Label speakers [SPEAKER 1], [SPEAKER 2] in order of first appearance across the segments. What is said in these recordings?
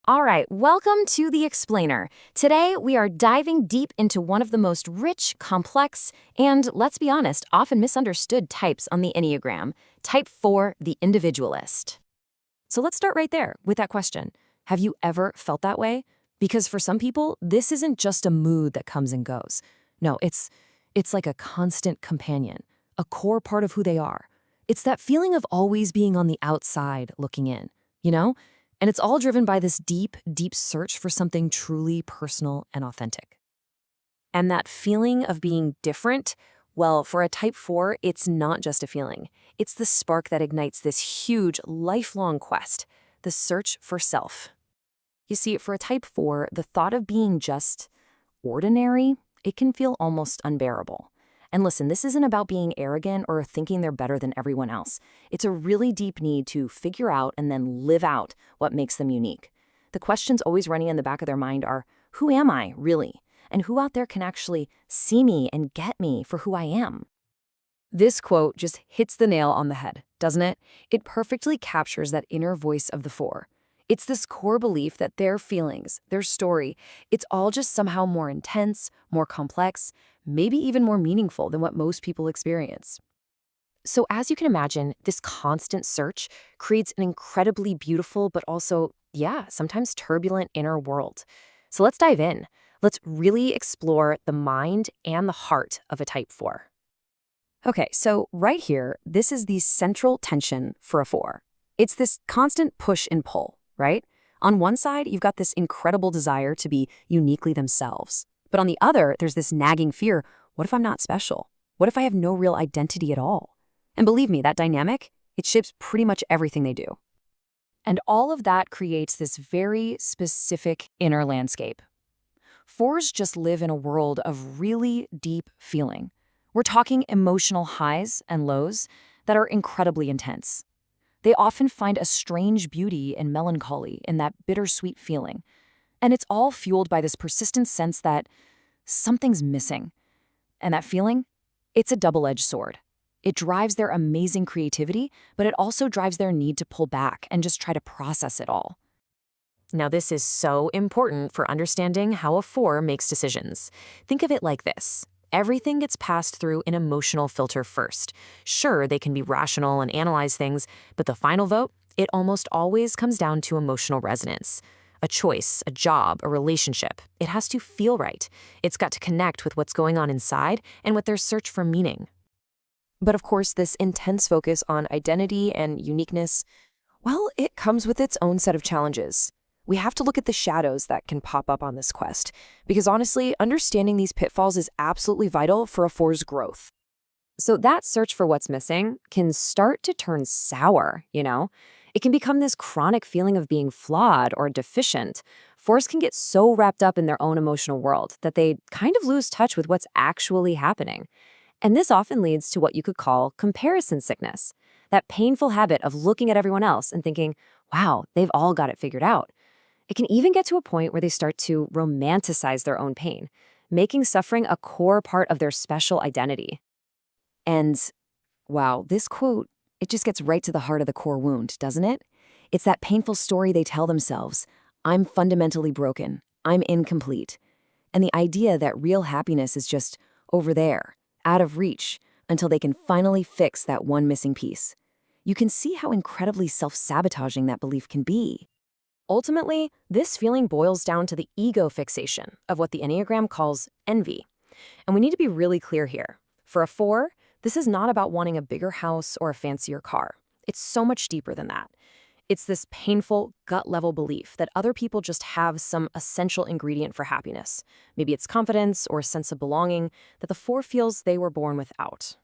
[SPEAKER 1] All right, welcome to The Explainer. Today, we are diving deep into one of the most rich, complex, and, let's be honest, often misunderstood types on the Enneagram, Type 4, the Individualist. So let's start right there with that question. Have you ever felt that way? Because for some people, this isn't just a mood that comes and goes. No, it's like a constant companion, a core part of who they are. It's that feeling of always being on the outside looking in, you know? And it's all driven by this deep, deep search for something truly personal and authentic. And that feeling of being different, well, for a Type 4, it's not just a feeling. It's the spark that ignites this huge, lifelong quest, the search for self. You see, for a Type 4, the thought of being just ordinary, it can feel almost unbearable. And listen, this isn't about being arrogant or thinking they're better than everyone else. It's a really deep need to figure out and then live out what makes them unique. The questions always running in the back of their mind are, who am I, really? And who out there can actually see me and get me for who I am? This quote just hits the nail on the head, doesn't it? It perfectly captures that inner voice of the 4. It's this core belief that their feelings, their story, it's all just somehow more intense, more complex, maybe even more meaningful than what most people experience. So as you can imagine, this constant search creates an incredibly beautiful but also, sometimes turbulent inner world. So let's dive in. Let's really explore the mind and the heart of a Type 4. Okay, so right here, this is the central tension for a 4. It's this constant push and pull, right? On one side, you've got this incredible desire to be uniquely themselves. But on the other, there's this nagging fear, what if I'm not special? What if I have no real identity at all? And believe me, that dynamic, it shapes pretty much everything they do. And all of that creates this very specific inner landscape. 4s just live in a world of really deep feeling. We're talking emotional highs and lows that are incredibly intense. They often find a strange beauty and melancholy in that bittersweet feeling. And it's all fueled by this persistent sense that something's missing. And that feeling, it's a double-edged sword. It drives their amazing creativity, but it also drives their need to pull back and just try to process it all. Now, this is so important for understanding how a 4 makes decisions. Think of it like this. Everything gets passed through an emotional filter first. Sure, they can be rational and analyze things, but the final vote, it almost always comes down to emotional resonance. A choice, a job, a relationship, it has to feel right. It's got to connect with what's going on inside and with their search for meaning. But of course, this intense focus on identity and uniqueness, well, it comes with its own set of challenges. We have to look at the shadows that can pop up on this quest, because honestly, understanding these pitfalls is absolutely vital for a 4's growth. So that search for what's missing can start to turn sour, you know? It can become this chronic feeling of being flawed or deficient. 4s can get so wrapped up in their own emotional world that they kind of lose touch with what's actually happening. And this often leads to what you could call comparison sickness, that painful habit of looking at everyone else and thinking, wow, they've all got it figured out. It can even get to a point where they start to romanticize their own pain, making suffering a core part of their special identity. And, wow, this quote, it just gets right to the heart of the core wound, doesn't it? It's that painful story they tell themselves. I'm fundamentally broken. I'm incomplete. And the idea that real happiness is just over there, out of reach, until they can finally fix that one missing piece. You can see how incredibly self-sabotaging that belief can be. Ultimately, this feeling boils down to the ego fixation of what the Enneagram calls envy. And we need to be really clear here. For a 4, this is not about wanting a bigger house or a fancier car. It's so much deeper than that. It's this painful, gut-level belief that other people just have some essential ingredient for happiness. Maybe it's confidence or a sense of belonging that the 4 feels they were born without.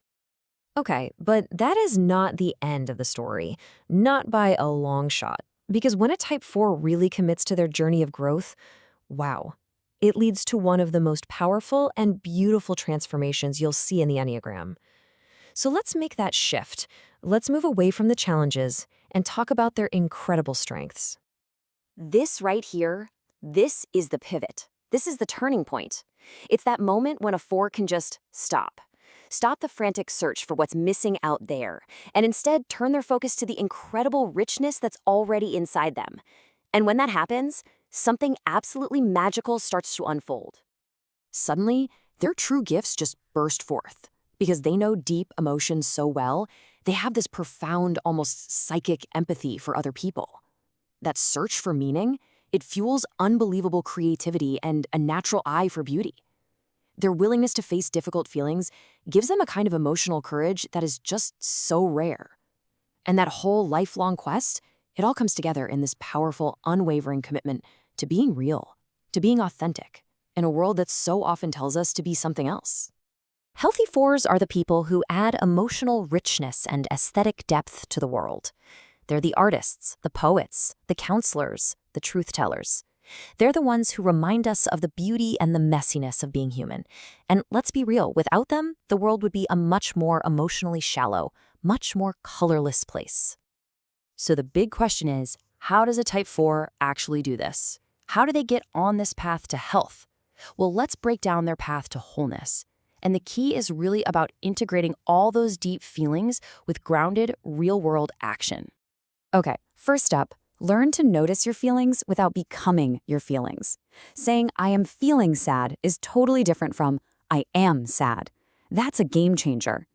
[SPEAKER 1] Okay, but that is not the end of the story. Not by a long shot. Because when a Type 4 really commits to their journey of growth, wow, it leads to one of the most powerful and beautiful transformations you'll see in the Enneagram. So let's make that shift. Let's move away from the challenges and talk about their incredible strengths. This right here, this is the pivot. This is the turning point. It's that moment when a 4 can just stop. Stop the frantic search for what's missing out there, and instead turn their focus to the incredible richness that's already inside them. And when that happens, something absolutely magical starts to unfold. Suddenly, their true gifts just burst forth. Because they know deep emotions so well, they have this profound, almost psychic empathy for other people. That search for meaning, it fuels unbelievable creativity and a natural eye for beauty. Their willingness to face difficult feelings gives them a kind of emotional courage that is just so rare. And that whole lifelong quest, it all comes together in this powerful, unwavering commitment to being real, to being authentic, in a world that so often tells us to be something else. Healthy fours are the people who add emotional richness and aesthetic depth to the world. They're the artists, the poets, the counselors, the truth-tellers. They're the ones who remind us of the beauty and the messiness of being human. And let's be real, without them, the world would be a much more emotionally shallow, much more colorless place. So the big question is, how does a Type 4 actually do this? How do they get on this path to health? Well, let's break down their path to wholeness. And the key is really about integrating all those deep feelings with grounded, real-world action. Okay, first up, learn to notice your feelings without becoming your feelings. Saying, I am feeling sad is totally different from, I am sad. That's a game changer.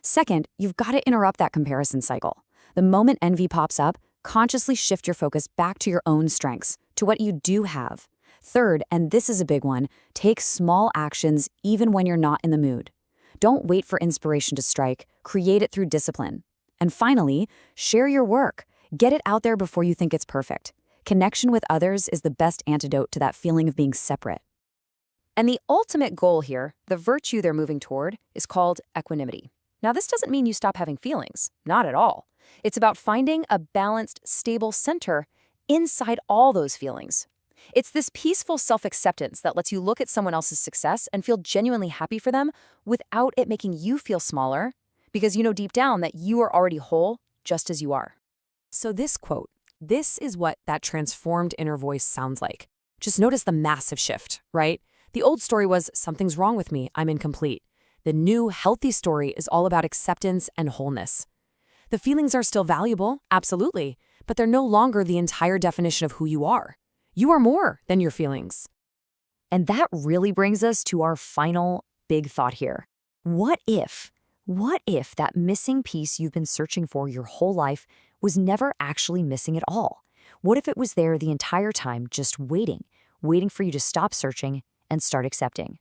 [SPEAKER 1] Second, you've got to interrupt that comparison cycle. The moment envy pops up, consciously shift your focus back to your own strengths, to what you do have. Third, and this is a big one, take small actions even when you're not in the mood. Don't wait for inspiration to strike, create it through discipline. And finally, share your work. Get it out there before you think it's perfect. Connection with others is the best antidote to that feeling of being separate. And the ultimate goal here, the virtue they're moving toward, is called equanimity. Now, this doesn't mean you stop having feelings. Not at all. It's about finding a balanced, stable center inside all those feelings. It's this peaceful self-acceptance that lets you look at someone else's success and feel genuinely happy for them without it making you feel smaller, because you know deep down that you are already whole just as you are. So this quote, this is what that transformed inner voice sounds like. Just notice the massive shift, right? The old story was, something's wrong with me, I'm incomplete. The new, healthy story is all about acceptance and wholeness. The feelings are still valuable, absolutely, but they're no longer the entire definition of who you are. You are more than your feelings. And that really brings us to our final big thought here. What if that missing piece you've been searching for your whole life was never actually missing at all? What if it was there the entire time, just waiting for you to stop searching and start accepting?